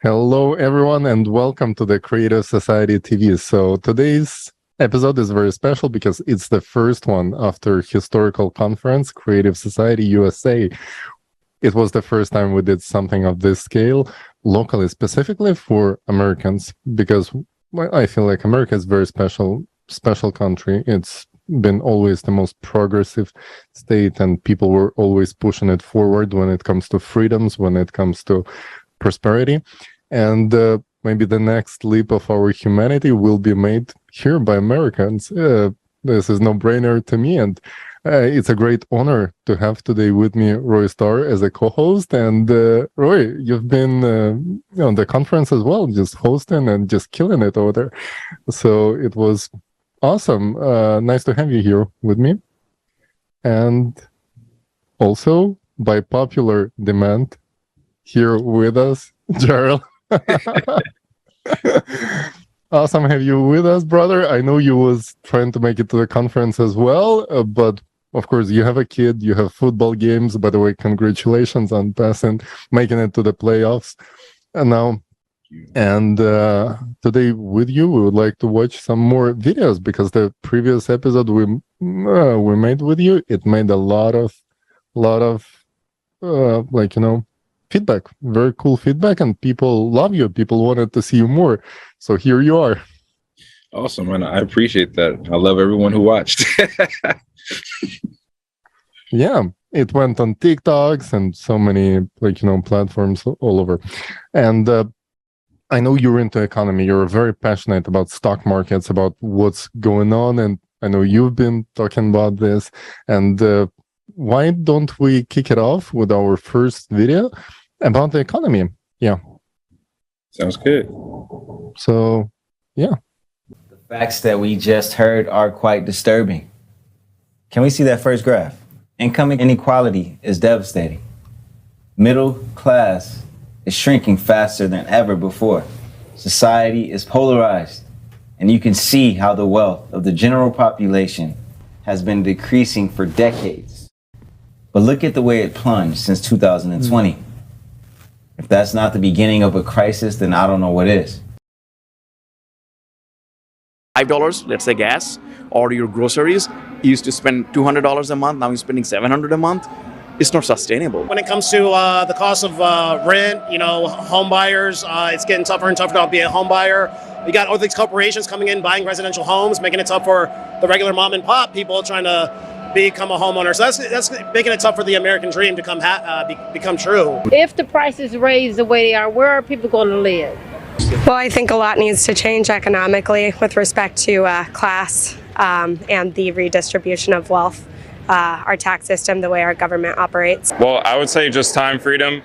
Hello, everyone, and welcome to the Creative Society TV. So today's episode is very special because it's the first one after historical conference, Creative Society USA. It was the first time we did something of this scale locally, specifically for Americans, because I feel like America is very special country. It's been always the most progressive state, and people were always pushing it forward when it comes to freedoms, when it comes to prosperity. And maybe the next leap of our humanity will be made here by Americans. This is no-brainer to me, and it's a great honor to have today with me RoyStar as a co-host. And Roy, you've been on the conference as well, just hosting and just killing it over there. So it was awesome. Nice to have you here with me. And also, by popular demand, here with us, Jarrell. Awesome have you with us, brother. I know you was trying to make it to the conference as well, but of course you have a kid, you have football games. By the way, congratulations on making it to the playoffs now. And today with you, we would like to watch some more videos, because the previous episode we made with you, it made a lot of feedback, very cool feedback, and people love you. People wanted to see you more. So here you are. Awesome, man. I appreciate that. I love everyone who watched. Yeah, it went on TikToks and so many platforms all over. And I know you're into economy. You're very passionate about stock markets, about what's going on, and I know you've been talking about this. And why don't we kick it off with our first video about the economy? Yeah. Sounds good. So, yeah. The facts that we just heard are quite disturbing. Can we see that first graph? Income inequality is devastating. Middle class is shrinking faster than ever before. Society is polarized, and you can see how the wealth of the general population has been decreasing for decades. But look at the way it plunged since 2020. If that's not the beginning of a crisis, then I don't know what is. $5, let's say gas, or your groceries. You used to spend $200 a month, now you're spending $700 a month. It's not sustainable. When it comes to the cost of rent, home buyers, it's getting tougher and tougher to be a home buyer. You got all these corporations coming in, buying residential homes, making it tough for the regular mom and pop people trying to become a homeowner. So that's making it tough for the American dream to become true. If the prices raise the way they are, where are people going to live? Well, I think a lot needs to change economically with respect to class and the redistribution of wealth, our tax system, the way our government operates. Well, I would say just time freedom,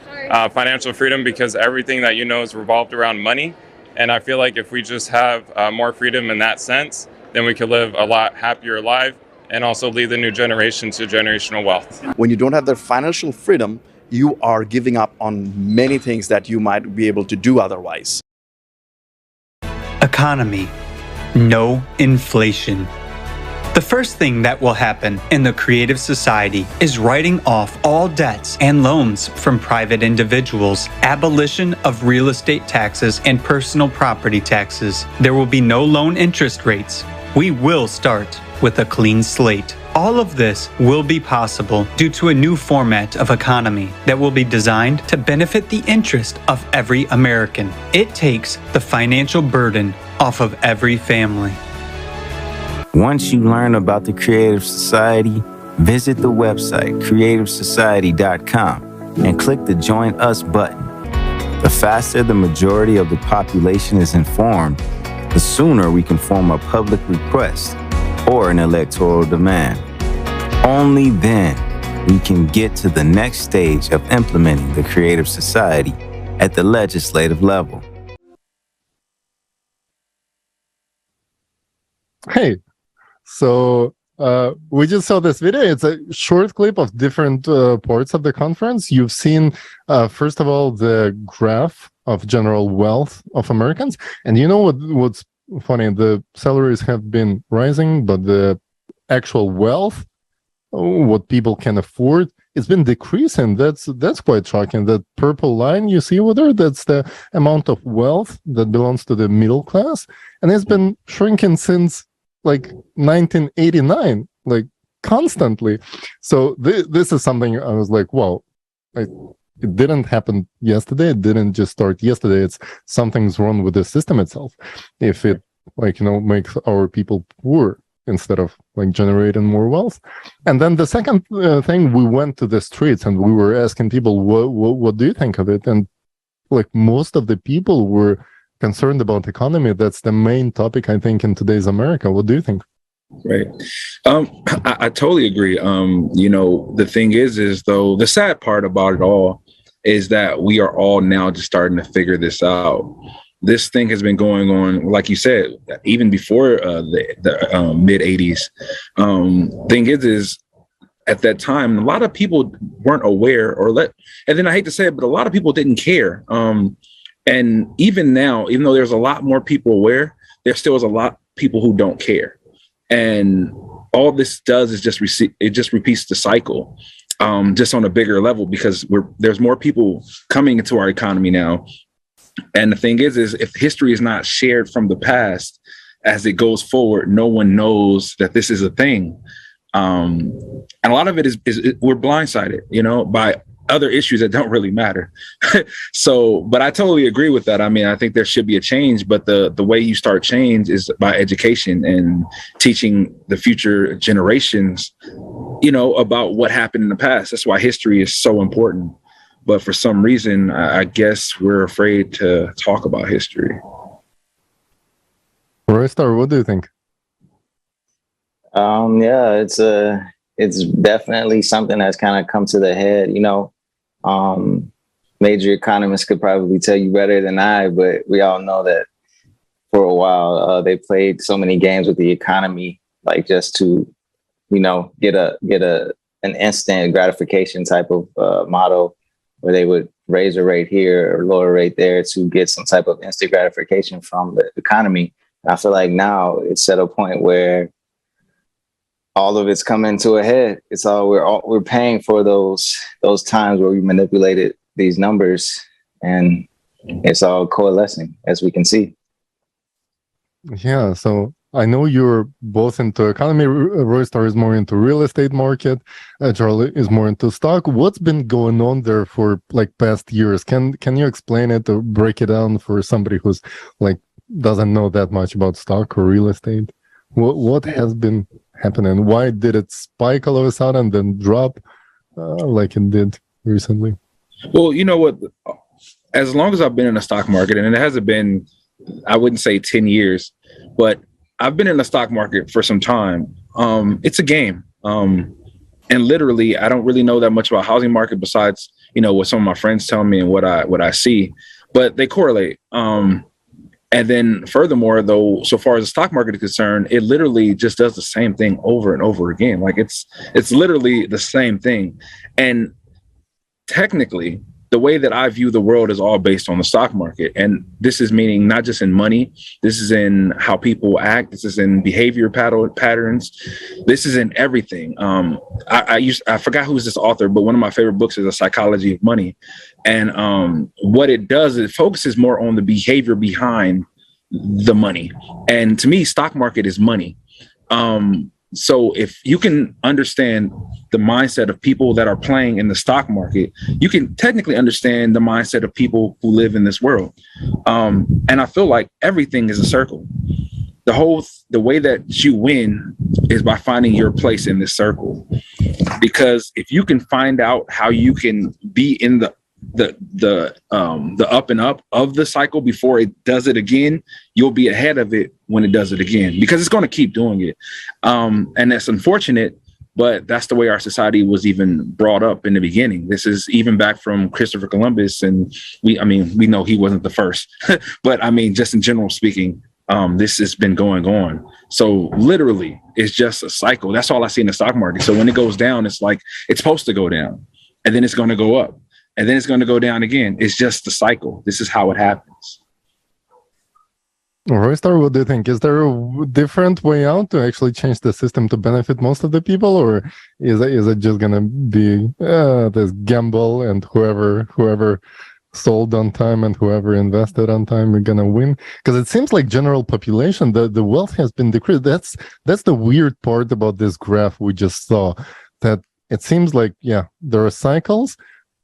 financial freedom, because everything that is revolved around money. And I feel like if we just have more freedom in that sense, then we could live a lot happier life and also lead the new generation to generational wealth. When you don't have the financial freedom, you are giving up on many things that you might be able to do otherwise. Economy. No inflation. The first thing that will happen in the Creative Society is writing off all debts and loans from private individuals, abolition of real estate taxes and personal property taxes. There will be no loan interest rates. We will start with a clean slate. All of this will be possible due to a new format of economy that will be designed to benefit the interest of every American. It takes the financial burden off of every family. Once you learn about the Creative Society, visit the website creativesociety.com and click the Join Us button. The faster the majority of the population is informed, the sooner we can form a public request or an electoral demand. Only then we can get to the next stage of implementing the Creative Society at the legislative level. Hey, so we just saw this video. It's a short clip of different parts of the conference. You've seen, first of all, the graph of general wealth of Americans. And you know what's funny? The salaries have been rising, but the actual wealth, what people can afford, it's been decreasing. That's quite shocking. That purple line you see over there, that's the amount of wealth that belongs to the middle class, and it's been shrinking since like 1989, like constantly. So this is something I was like, wow, it didn't happen yesterday. It didn't just start yesterday. It's something's wrong with the system itself. If it makes our people poor instead of like generating more wealth. And then the second thing, we went to the streets and we were asking people, what do you think of it? And like most of the people were concerned about economy. That's the main topic, I think, in today's America. What do you think? Right. I totally agree. The thing is though, the sad part about it all is that we are all now just starting to figure this out. This thing has been going on, like you said, even before the mid 80s. Thing is at that time, a lot of people weren't aware and then I hate to say it, but a lot of people didn't care. And even now, even though there's a lot more people aware, there still is a lot of people who don't care. And all this does is just repeats the cycle, just on a bigger level, because there's more people coming into our economy now. And the thing is if history is not shared from the past as it goes forward, no one knows that this is a thing. And a lot of it is we're blindsided, by other issues that don't really matter. But I totally agree with that. I mean, I think there should be a change, but the way you start change is by education and teaching the future generations, about what happened in the past. That's why history is so important. But for some reason, I guess we're afraid to talk about history. RoyStar, what do you think? Yeah, it's definitely something that's kind of come to the head. Major economists could probably tell you better than I, but we all know that for a while they played so many games with the economy, like just to, get an instant gratification type of model, where they would raise a rate here or lower a rate there to get some type of instant gratification from the economy. And I feel like now it's at a point where all of it's coming to a head. It's we're paying for those times where we manipulated these numbers, and it's all coalescing, as we can see. Yeah, so I know you're both into economy. RoyStar is more into real estate market. JARRELL is more into stock. What's been going on there for like past years? Can you explain it or break it down for somebody who's like doesn't know that much about stock or real estate? What has been happening? Why did it spike all of a sudden and then drop like it did recently? Well, you know what? As long as I've been in the stock market, and it hasn't been, I wouldn't say 10 years, but I've been in the stock market for some time. It's a game. And literally, I don't really know that much about housing market besides, what some of my friends tell me and what I see, but they correlate. And then furthermore, though, so far as the stock market is concerned, it literally just does the same thing over and over again. Like it's literally the same thing. And technically, the way that I view the world is all based on the stock market. And this is meaning not just in money. This is in how people act. This is in behavior patterns. This is in everything. I forgot who's this author, but one of my favorite books is The Psychology of Money. And what it does is it focuses more on the behavior behind the money. And to me, stock market is money. So if you can understand the mindset of people that are playing in the stock market, you can technically understand the mindset of people who live in this world. And I feel like everything is a circle. The way that you win is by finding your place in this circle. Because if you can find out how you can be in the up and up of the cycle before it does it again, you'll be ahead of it when it does it again, because it's going to keep doing it. And that's unfortunate, but that's the way our society was even brought up in the beginning. This is even back from Christopher Columbus. And we know he wasn't the first, but I mean, just in general speaking, this has been going on. So literally it's just a cycle. That's all I see in the stock market. So when it goes down, it's like, it's supposed to go down and then it's going to go up. And then it's going to go down again. It's just the cycle. This is how it happens. RoyStar, what do you think? Is there a different way out to actually change the system to benefit most of the people, or is it just gonna be this gamble, and whoever sold on time and whoever invested on time are gonna win? Because it seems like general population, the wealth has been decreased. That's the weird part about this graph we just saw, that it seems like, yeah, there are cycles,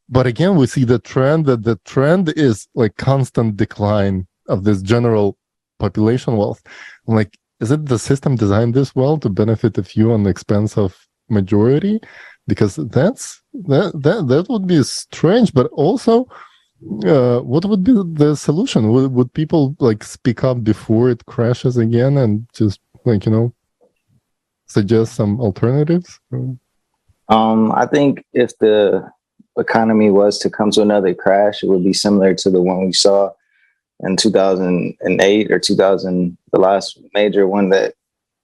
but again we see the trend, that the trend is like constant decline of this general population wealth. Like, is it the system designed this well to benefit a few on the expense of majority? Because that would be strange. But also, what would be the solution? Would people like speak up before it crashes again and just like, suggest some alternatives? I think if the economy was to come to another crash, it would be similar to the one we saw in 2008 or 2000, the last major one that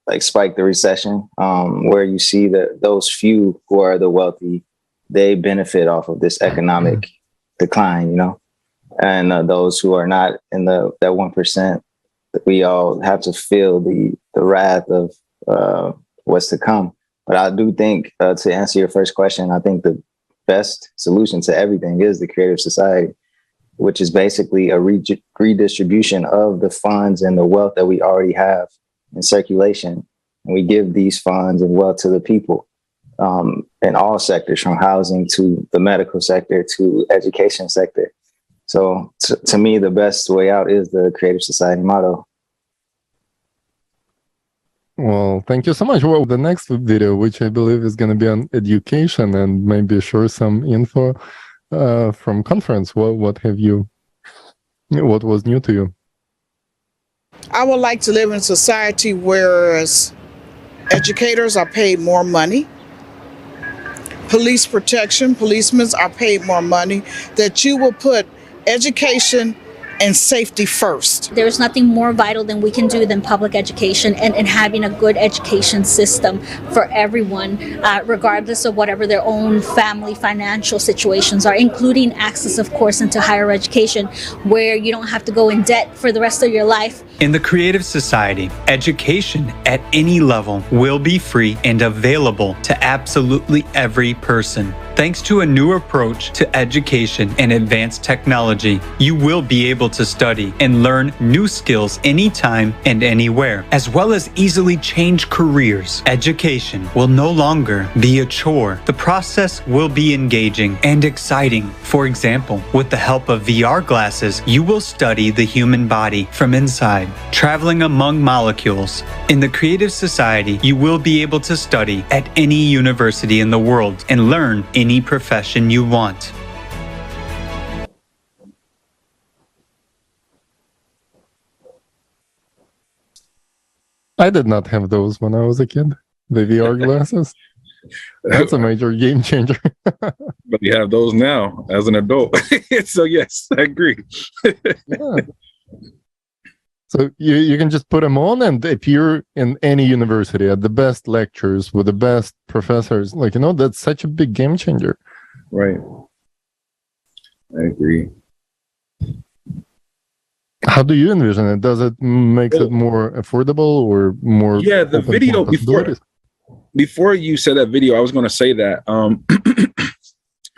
like spiked the recession, where you see that those few who are the wealthy, they benefit off of this economic decline, and those who are not in that 1%, we all have to feel the wrath of what's to come. But I do think, to answer your first question, I think the best solution to everything is the creative society, which is basically a redistribution of the funds and the wealth that we already have in circulation. And we give these funds and wealth to the people in all sectors, from housing to the medical sector to education sector. So to me, the best way out is the creative society model. Well, thank you so much. Well, the next video, which I believe is going to be on education and maybe share some info from conference, what was new to you? I would like to live in a society where educators are paid more money, police protection, policemen are paid more money, that you will put education and safety first. There's nothing more vital than we can do than public education and having a good education system for everyone, regardless of whatever their own family financial situations are, including access, of course, into higher education, where you don't have to go in debt for the rest of your life. In the Creative Society, education at any level will be free and available to absolutely every person. Thanks to a new approach to education and advanced technology, you will be able to study and learn new skills anytime and anywhere, as well as easily change careers. Education will no longer be a chore. The process will be engaging and exciting. For example, with the help of VR glasses, you will study the human body from inside, traveling among molecules. In the Creative Society, you will be able to study at any university in the world and learn any profession you want. I did not have those when I was a kid, the VR glasses. That's a major game changer. But you have those now as an adult. So yes, I agree. Yeah. So you can just put them on and appear in any university at the best lectures with the best professors. Like, that's such a big game changer. Right. I agree. How do you envision it? Does it make it more affordable or more? Yeah, the video before you said that video, I was going to say that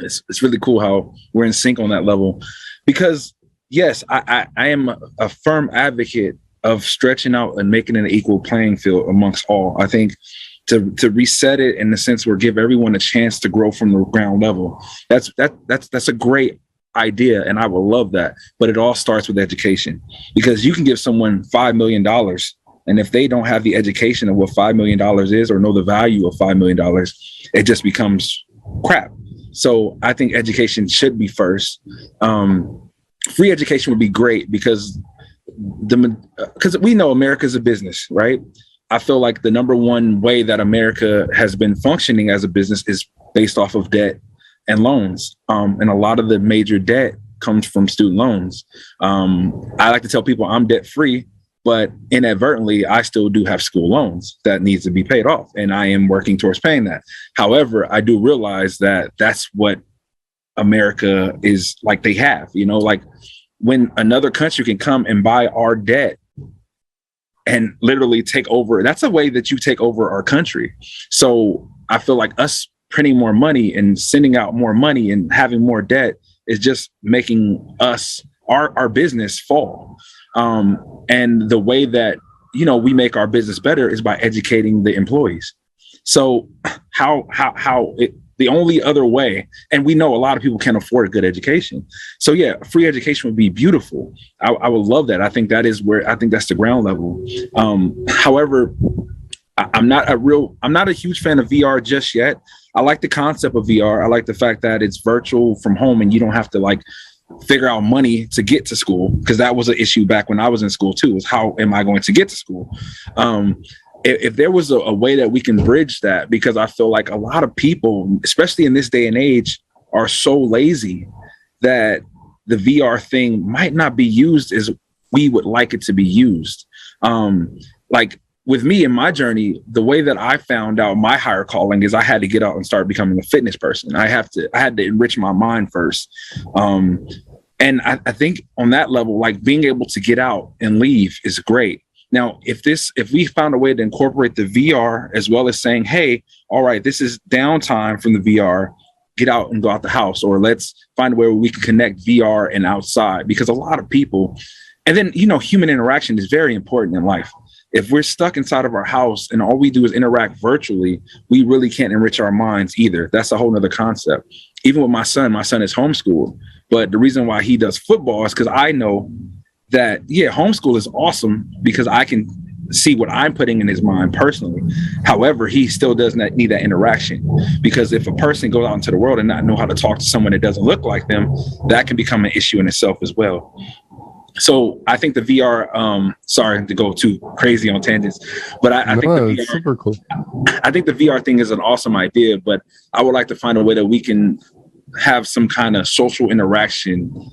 it's really cool how we're in sync on that level, because yes, I am a firm advocate of stretching out and making an equal playing field amongst all. I think to reset it in the sense where give everyone a chance to grow from the ground level. That's a great idea, and I will love that. But it all starts with education, because you can give someone $5 million, and if they don't have the education of what $5 million is or know the value of $5 million, it just becomes crap. So I think education should be first. Free education would be great, because we know America's a business, right? I feel like the number one way that America has been functioning as a business is based off of debt and loans. And a lot of the major debt comes from student loans. I like to tell people I'm debt free, but inadvertently, I still do have school loans that needs to be paid off, and I am working towards paying that. However, I do realize that that's what America is like. They have, like when another country can come and buy our debt and literally take over. That's a way that you take over our country. So I feel like us printing more money and sending out more money and having more debt is just making our business fall. And the way that, we make our business better is by educating the employees. So the only other way, and we know a lot of people can't afford a good education. So yeah, free education would be beautiful. I would love that. I think that's the ground level. However, I'm not a huge fan of VR just yet. I like the concept of VR. I like the fact that it's virtual from home and you don't have to figure out money to get to school, because that was an issue back when I was in school too, is how am I going to get to school? If there was a way that we can bridge that, because I feel like a lot of people, especially in this day and age, are so lazy that the VR thing might not be used as we would like it to be used. With me in my journey, the way that I found out my higher calling is I had to get out and start becoming a fitness person. I had to enrich my mind first. And I think on that level, being able to get out and leave is great. Now, if we found a way to incorporate the VR as well as saying, hey, all right, this is downtime from the VR, get out and go out the house, or let's find a way where we can connect VR and outside, because a lot of people, and then, human interaction is very important in life. If we're stuck inside of our house and all we do is interact virtually, we really can't enrich our minds either. That's a whole nother concept. Even with my son is homeschooled, but the reason why he does football is because I know that, yeah, homeschool is awesome because I can see what I'm putting in his mind personally. However, he still does not need that interaction, because if a person goes out into the world and not know how to talk to someone that doesn't look like them, that can become an issue in itself as well. So I think the VR, sorry to go too crazy on tangents, but I think the VR, super cool. I think the VR thing is an awesome idea, but I would like to find a way that we can have some kind of social interaction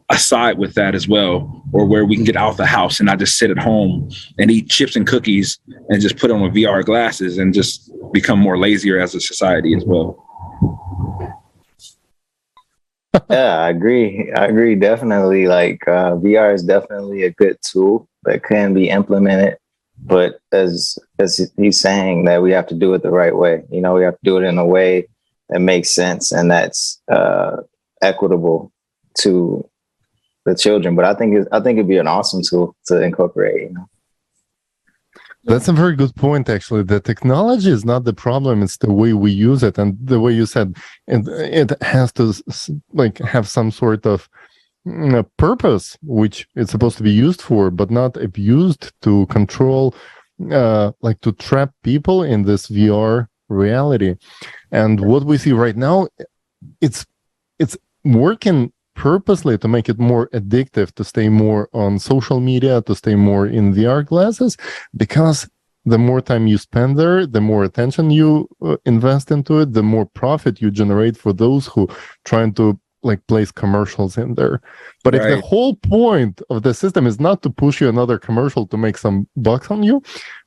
aside with that as well, or where we can get out the house and not just sit at home and eat chips and cookies and just put on VR glasses and just become more lazier as a society as well. Yeah, I agree. Definitely. VR is definitely a good tool that can be implemented, but as he's saying, that we have to do it the right way. We have to do it in a way that makes sense and that's equitable to the children. But I think it'd be an awesome tool to incorporate. That's a very good point, actually. The technology is not the problem, it's the way we use it. And the way you said, it has to have some sort of purpose, which it's supposed to be used for, but not abused to control, to trap people in this VR reality. And what we see right now, it's working purposely to make it more addictive, to stay more on social media, to stay more in VR glasses, because the more time you spend there, the more attention you invest into it, the more profit you generate for those who trying to place commercials in there. But if the whole point of the system is not to push you another commercial to make some bucks on you,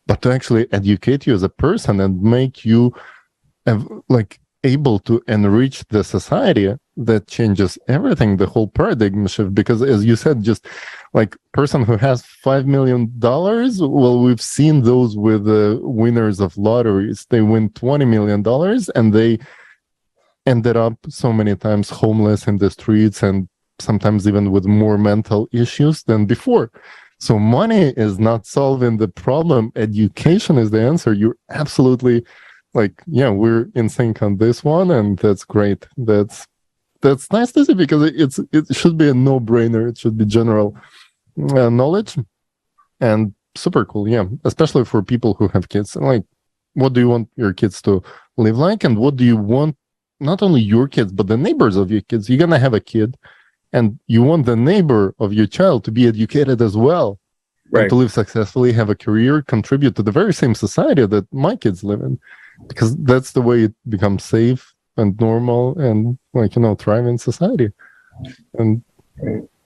but to actually educate you as a person and make you able to enrich the society, that changes everything, the whole paradigm shift. Because as you said, just person who has $5 million, well, we've seen those with the winners of lotteries. They win $20 million and they ended up so many times homeless in the streets, and sometimes even with more mental issues than before. So money is not solving the problem. Education is the answer. You're absolutely we're in sync on this one, and that's great. That's nice to see, because it should be a no-brainer. It should be general knowledge, and super cool. Yeah, especially for people who have kids. What do you want your kids to live like, and what do you want not only your kids but the neighbors of your kids? You're gonna have a kid, and you want the neighbor of your child to be educated as well, and to live successfully, have a career, contribute to the very same society that my kids live in. Because that's the way it becomes safe and normal and thrive in society. And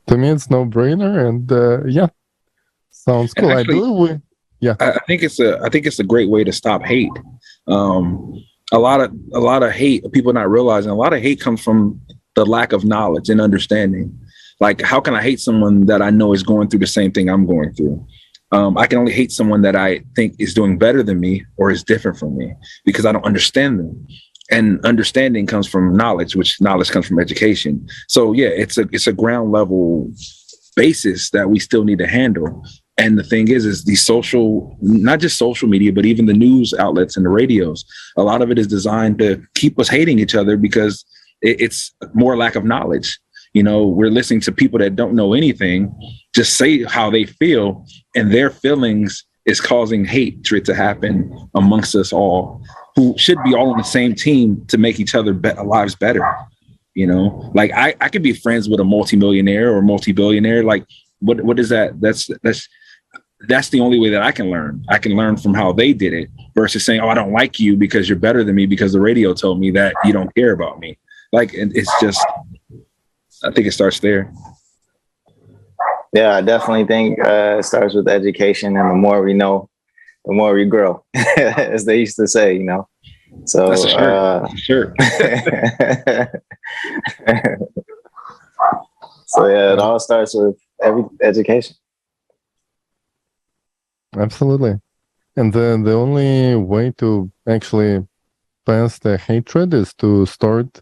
to me, it's no brainer. And sounds cool. Actually, I think it's a great way to stop hate. A lot of hate, people not realizing, a lot of hate comes from the lack of knowledge and understanding. How can I hate someone that I know is going through the same thing I'm going through? I can only hate someone that I think is doing better than me or is different from me because I don't understand them. And understanding comes from knowledge, which knowledge comes from education. So yeah, it's a ground level basis that we still need to handle. And the thing is these social, not just social media, but even the news outlets and the radios, a lot of it is designed to keep us hating each other because it's more lack of knowledge. You know, we're listening to people that don't know anything, just say how they feel, and their feelings is causing hatred to happen amongst us all, who should be all on the same team to make each other lives better. You know, like I could be friends with a multimillionaire or multi-billionaire. Like, what is that? That's the only way that I can learn. I can learn from how they did it versus saying, oh, I don't like you because you're better than me because the radio told me that you don't care about me. Like, it's just, I think it starts there. Yeah, I definitely think it starts with education, and the more we know, the more we grow, as they used to say, you know. So, that's sure. So yeah, it all starts with education. Absolutely. And then the only way to actually pass the hatred is to start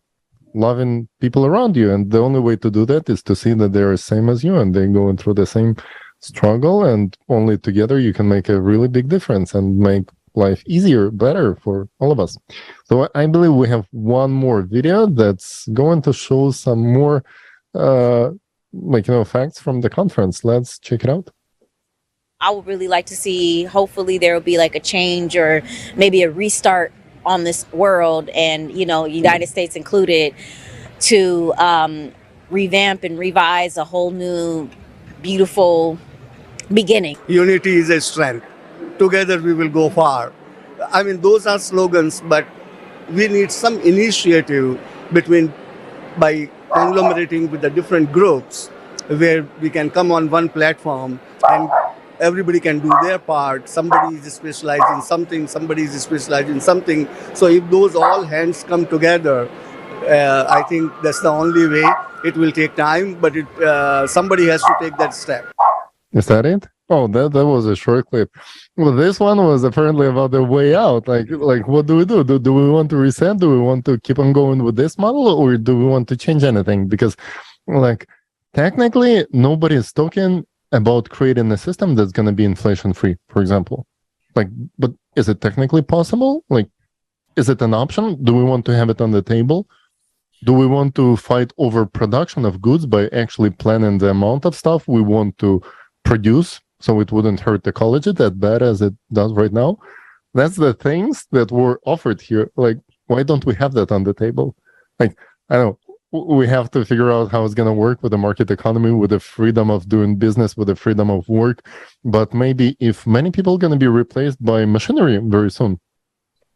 loving people around you. And the only way to do that is to see that they're the same as you and they're going through the same struggle. And only together you can make a really big difference and make life easier, better for all of us. So I believe we have one more video that's going to show some more facts from the conference. Let's check it out. I would really like to see, hopefully there will be like a change or maybe a restart on this world, and, you know, United States included, to revamp and revise a whole new, beautiful beginning. Unity is a strength. Together we will go far. I mean, those are slogans, but we need some initiative by conglomerating with the different groups where we can come on one platform and everybody can do their part. Somebody is specialized in something, somebody is specialized in something. So if those all hands come together, I think that's the only way. It will take time, but somebody has to take that step. Is that it? Oh, that was a short clip. Well, this one was apparently about the way out. Like what do we do? Do we want to reset? Do we want to keep on going with this model, or do we want to change anything? Because, like, technically, nobody is talking about creating a system that's going to be inflation free, for example. Like, but is it technically possible? Like, is it an option? Do we want to have it on the table? Do we want to fight over production of goods by actually planning the amount of stuff we want to produce so it wouldn't hurt ecology that bad as it does right now? That's the things that were offered here. Like, why don't we have that on the table? Like, I don't know. We have to figure out how it's going to work with the market economy, with the freedom of doing business, with the freedom of work. But maybe if many people are going to be replaced by machinery very soon,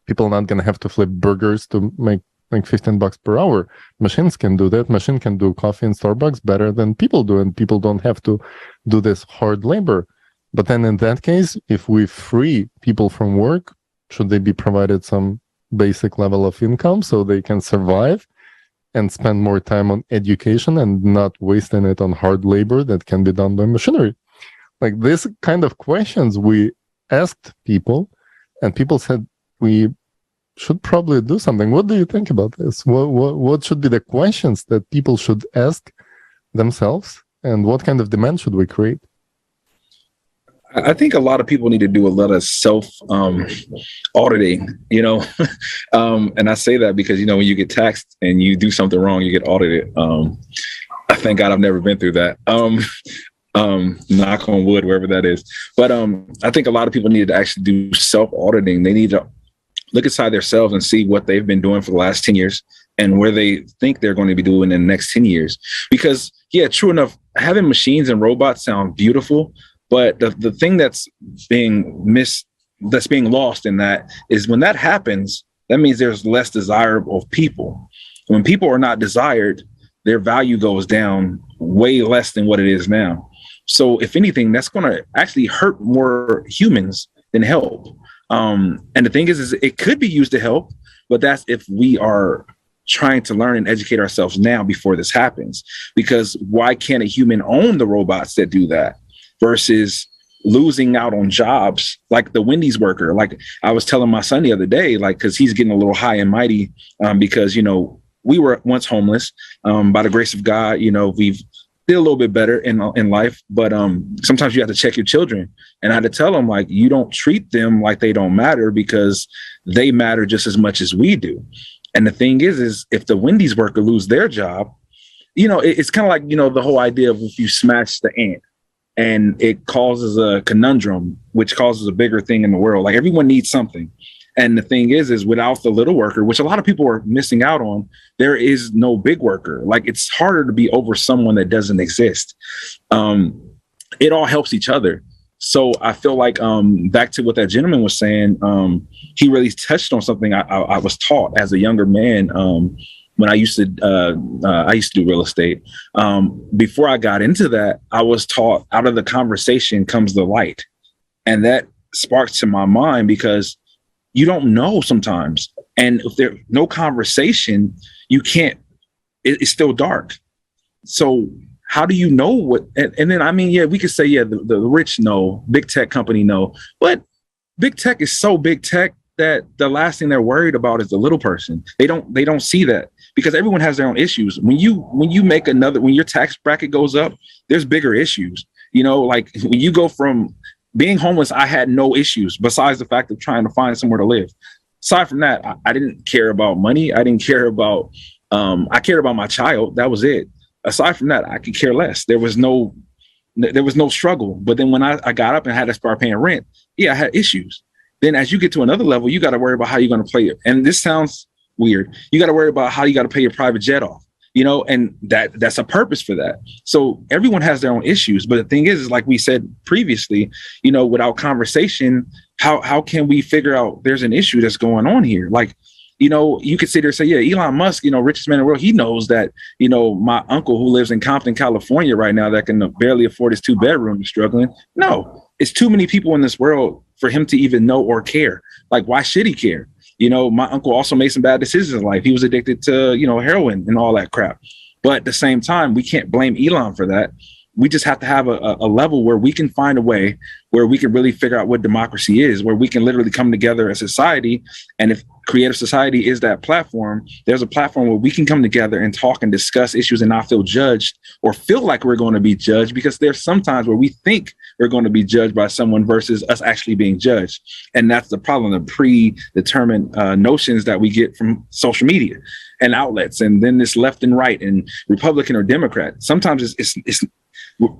people are not going to have to flip burgers to make like $15 per hour. Machines can do that. Machine can do coffee in Starbucks better than people do, and people don't have to do this hard labor. But then in that case, if we free people from work, should they be provided some basic level of income so they can survive and spend more time on education and not wasting it on hard labor that can be done by machinery? Like, this kind of questions we asked people, and people said we should probably do something. What do you think about this? What should be the questions that people should ask themselves, and what kind of demand should we create? I think a lot of people need to do a lot of self auditing, you know, and I say that because, you know, when you get taxed and you do something wrong, you get audited. I thank God I've never been through that. Knock on wood, wherever that is. But I think a lot of people need to actually do self auditing. They need to look inside themselves and see what they've been doing for the last 10 years and where they think they're going to be doing in the next 10 years. Because, yeah, true enough, having machines and robots sound beautiful. But the thing that's being lost in that is when that happens, that means there's less desirable of people. When people are not desired, their value goes down way less than what it is now. So if anything, that's going to actually hurt more humans than help. And the thing is it could be used to help, but that's if we are trying to learn and educate ourselves now before this happens. Because why can't a human own the robots that do that? Versus losing out on jobs, like the Wendy's worker. Like I was telling my son the other day, like, because he's getting a little high and mighty because, you know, we were once homeless. By the grace of God, you know, we've did a little bit better in life, but sometimes you have to check your children. And I had to tell them, like, you don't treat them like they don't matter, because they matter just as much as we do. And the thing is if the Wendy's worker lose their job, you know, it's kind of like, you know, the whole idea of if you smash the ant and it causes a conundrum, which causes a bigger thing in the world. Like everyone needs something. And the thing is without the little worker, which a lot of people are missing out on, there is no big worker. Like it's harder to be over someone that doesn't exist. It all helps each other. So I feel like back to what that gentleman was saying, he really touched on something I was taught as a younger man when I used to do real estate. Before I got into that, I was taught out of the conversation comes the light. And that sparked to my mind because you don't know sometimes. And if there's no conversation, you can't, it's still dark. So how do you know what, and then, I mean, yeah, we could say, yeah, the rich know, big tech company know, but big tech is so big tech that the last thing they're worried about is the little person. They don't see that because everyone has their own issues. When you make when your tax bracket goes up, there's bigger issues. You know, like when you go from being homeless, I had no issues besides the fact of trying to find somewhere to live. Aside from that, I didn't care about money. I didn't care about, I cared about my child. That was it. Aside from that, I could care less. There was no struggle. But then when I got up and had to start paying rent, yeah, I had issues. Then as you get to another level, you got to worry about how you're going to play it. And this sounds weird. You got to worry about how you got to pay your private jet off, you know, and that's a purpose for that. So everyone has their own issues. But the thing is like we said previously, you know, without conversation, how can we figure out there's an issue that's going on here? Like, you know, you could sit there and say, yeah, Elon Musk, you know, richest man in the world. He knows that, you know, my uncle who lives in Compton, California right now that can barely afford his 2-bedroom is struggling. No, it's too many people in this world for him to even know or care. Like, why should he care? You know, my uncle also made some bad decisions in life. He was addicted to, you know, heroin and all that crap. But at the same time, we can't blame Elon for that. We just have to have a level where we can find a way where we can really figure out what democracy is, where we can literally come together as society. And if Creative Society is that platform, there's a platform where we can come together and talk and discuss issues and not feel judged or feel like we're going to be judged, because there's sometimes where we think we're going to be judged by someone versus us actually being judged. And that's the problem, the predetermined notions that we get from social media and outlets, and then this left and right and Republican or Democrat. Sometimes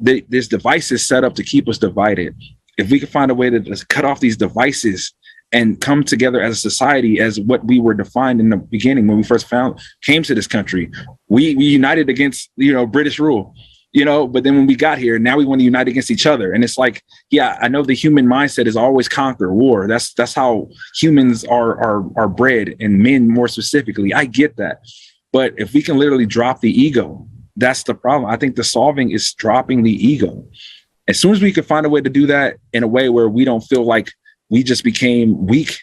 there's devices set up to keep us divided. If we could find a way to just cut off these devices and come together as a society, as what we were defined in the beginning when we first came to this country, we united against, you know, British rule, you know, but then when we got here, now we want to unite against each other. And it's like, yeah, I know the human mindset is always conquer, war. That's how humans are bred, and men more specifically. I get that. But if we can literally drop the ego, that's the problem. I think the solving is dropping the ego. As soon as we can find a way to do that in a way where we don't feel like we just became weak,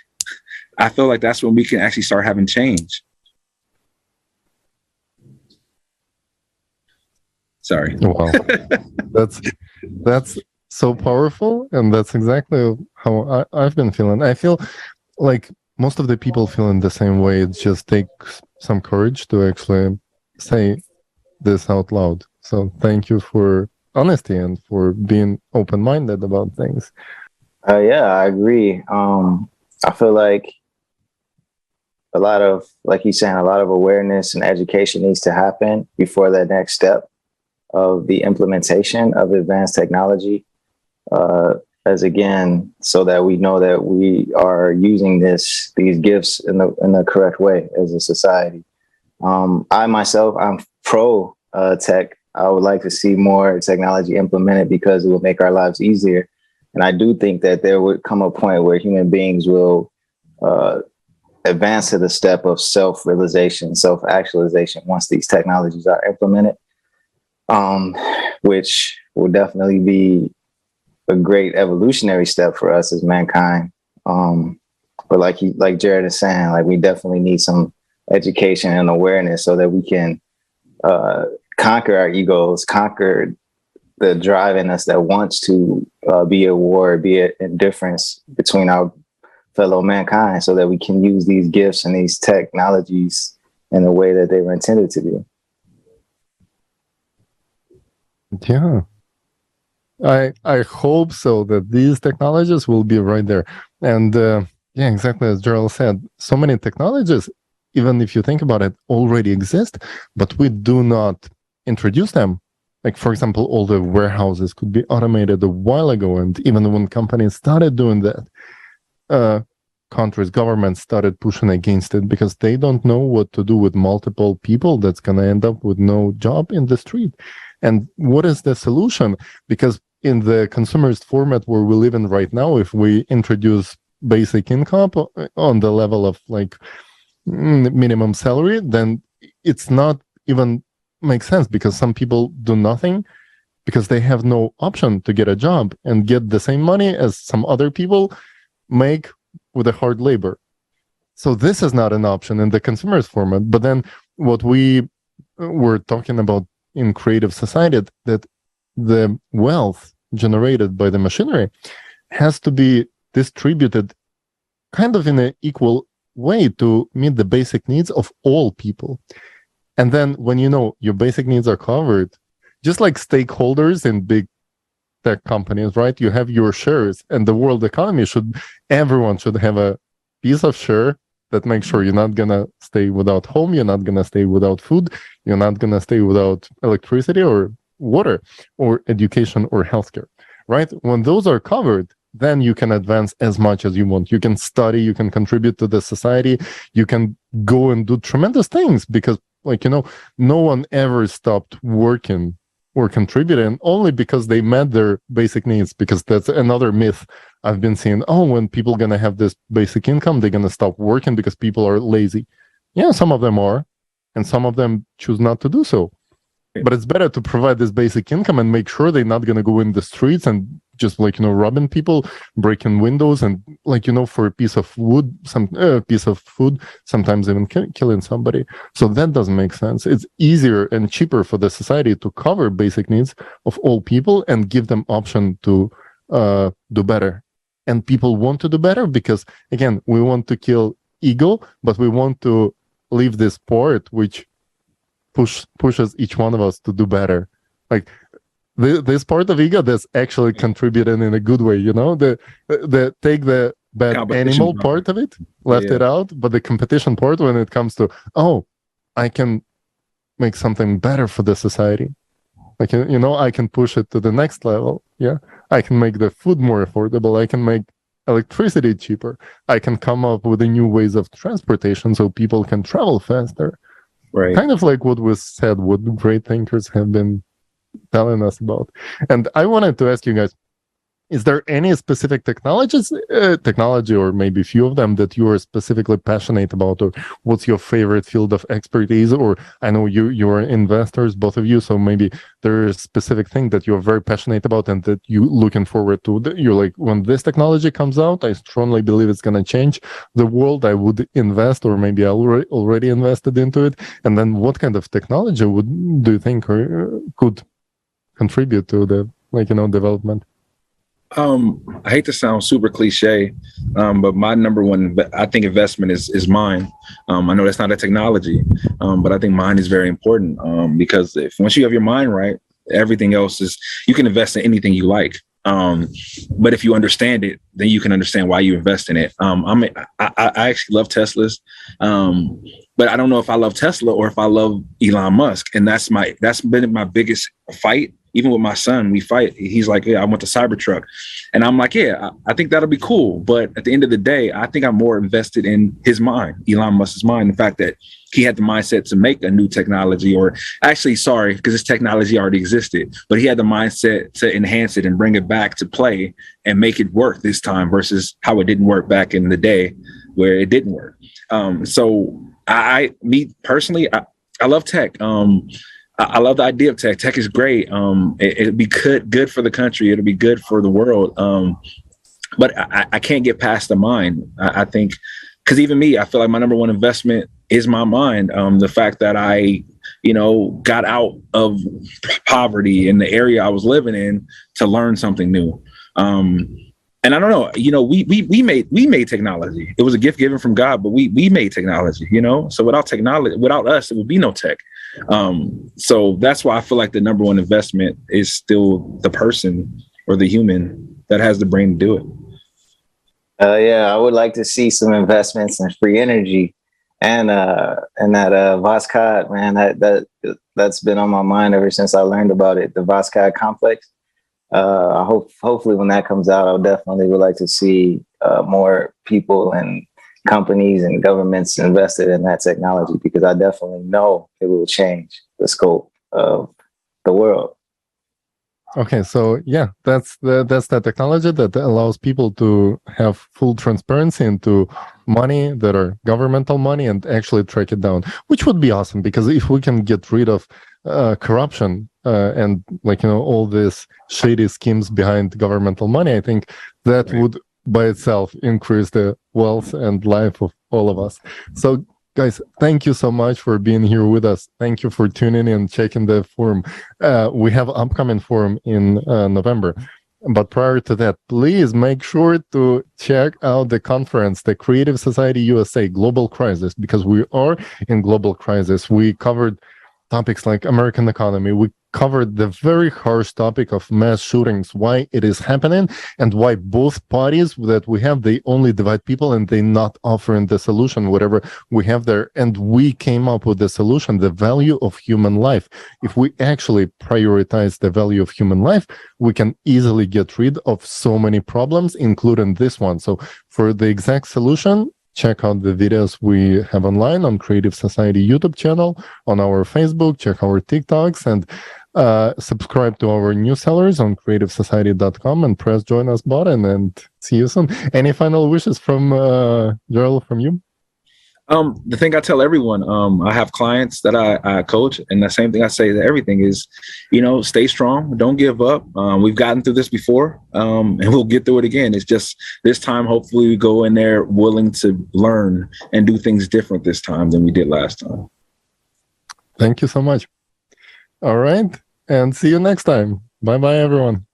I feel like that's when we can actually start having change. Sorry. Wow. That's so powerful. And that's exactly how I've been feeling. I feel like most of the people feel in the same way. It just takes some courage to actually say this out loud. So thank you for honesty and for being open-minded about things. Yeah, I agree. I feel like a lot of, like he's saying, a lot of awareness and education needs to happen before that next step of the implementation of advanced technology, as again, so that we know that we are using these gifts in the correct way as a society. I myself, I'm pro tech. I would like to see more technology implemented because it will make our lives easier. And I do think that there would come a point where human beings will advance to the step of self-realization, self-actualization once these technologies are implemented, which will definitely be a great evolutionary step for us as mankind. But like Jared is saying, like we definitely need some education and awareness so that we can conquer our egos, conquer the drive in us that wants to be it war, be it indifference between our fellow mankind, so that we can use these gifts and these technologies in the way that they were intended to be. Yeah. I hope so, that these technologies will be right there. And yeah, exactly as Jarrell said, so many technologies, even if you think about it, already exist, but we do not introduce them. Like, for example, all the warehouses could be automated a while ago. And even when companies started doing that, countries, governments started pushing against it because they don't know what to do with multiple people that's going to end up with no job in the street. And what is the solution? Because in the consumerist format where we live in right now, if we introduce basic income on the level of like minimum salary, then it's not even make sense, because some people do nothing because they have no option to get a job and get the same money as some other people make with a hard labor. So this is not an option in the consumerist format. But then what we were talking about in creative society, that the wealth generated by the machinery has to be distributed kind of in an equal way to meet the basic needs of all people. And then when you know your basic needs are covered, just like stakeholders in big tech companies, right? You have your shares, and the world economy everyone should have a piece of share that makes sure you're not gonna stay without home, you're not gonna stay without food, you're not gonna stay without electricity or water or education or healthcare, right? When those are covered, then you can advance as much as you want. You can study, you can contribute to the society, you can go and do tremendous things, because, like, you know, no one ever stopped working or contributing only because they met their basic needs. Because that's another myth I've been seeing. Oh, when people gonna have this basic income, they're gonna stop working because people are lazy. Yeah, some of them are, and some of them choose not to do so. But it's better to provide this basic income and make sure they're not gonna go in the streets and just, like, you know, robbing people, breaking windows, and, like, you know, for a piece of wood, piece of food, sometimes even killing somebody. So that doesn't make sense. It's easier and cheaper for the society to cover basic needs of all people and give them option to do better. And people want to do better because, again, we want to kill ego, but we want to leave this part which pushes each one of us to do better. Like, this part of ego that's actually contributing in a good way, you know, the take the bad animal part of it, left it out, but the competition part, when it comes to, oh, I can make something better for the society, like, you know, I can push it to the next level. Yeah, I can make the food more affordable, I can make electricity cheaper, I can come up with the new ways of transportation so people can travel faster, right? Kind of like what was said, what great thinkers have been telling us about. And I wanted to ask you guys, is there any specific technology, or maybe a few of them, that you are specifically passionate about, or what's your favorite field of expertise? Or I know you are investors, both of you, so maybe there's a specific thing that you're very passionate about and that you looking forward to. You're like, when this technology comes out, I strongly believe it's going to change the world, I would invest, or maybe I already invested into it. And then what kind of technology do you think could contribute to the, like, you know, development? I hate to sound super cliche, but my number one, I think, investment is mine. I know that's not a technology, but I think mine is very important, because once you have your mind right, everything else you can invest in anything you like. But if you understand it, then you can understand why you invest in it. I actually love Teslas, but I don't know if I love Tesla or if I love Elon Musk, and that's been my biggest fight. Even with my son, we fight. He's like, yeah, I want the Cybertruck. And I'm like, yeah, I think that'll be cool. But at the end of the day, I think I'm more invested in his mind, Elon Musk's mind. The fact that he had the mindset to make a new technology, or actually, sorry, because this technology already existed, but he had the mindset to enhance it and bring it back to play and make it work this time versus how it didn't work back in the day where it didn't work. So me personally, I love tech. I love the idea of tech. Tech is great. It'll be good for the country. It'll be good for the world. But I can't get past the mind. I think, because even me, I feel like my number one investment is my mind. The fact that I, got out of poverty in the area I was living in to learn something new. And I don't know, we made technology. It was a gift given from God, but we made technology, So without technology, without us, it would be no tech. So that's why I feel like the number one investment is still the person or the human that has the brain to do it. Yeah, I would like to see some investments in free energy and that Voskhod, man. That's been on my mind ever since I learned about it. The Voskhod complex. Hopefully when that comes out, I definitely would like to see more people and companies and governments invested in that technology, because I definitely know it will change the scope of the world. Okay, so yeah, that's the technology that allows people to have full transparency into money that are governmental money and actually track it down, which would be awesome, because if we can get rid of corruption and all these shady schemes behind governmental money, I think that would by itself increase the wealth and life of all of us. So guys, thank you so much for being here with us. Thank you for tuning in and checking the forum. We have upcoming forum in November. But prior to that, please make sure to check out the conference, the Creative Society USA Global Crisis, because we are in global crisis. We covered topics like American economy. We covered the very harsh topic of mass shootings, why it is happening, and why both parties that we have, they only divide people and they not offering the solution, whatever we have there. And we came up with the solution, the value of human life. If we actually prioritize the value of human life, we can easily get rid of so many problems, including this one. So for the exact solution, check out the videos we have online on Creative Society YouTube channel, on our Facebook, check our TikToks, and subscribe to our newsletters on creativesociety.com and press join us button, and see you soon. Any final wishes from Jarrell, from you? The thing I tell everyone, I have clients that I coach, and the same thing I say to everything is, stay strong, don't give up. We've gotten through this before, and we'll get through it again. It's just this time, hopefully we go in there willing to learn and do things different this time than we did last time. Thank you so much. All right, and see you next time. Bye-bye, everyone.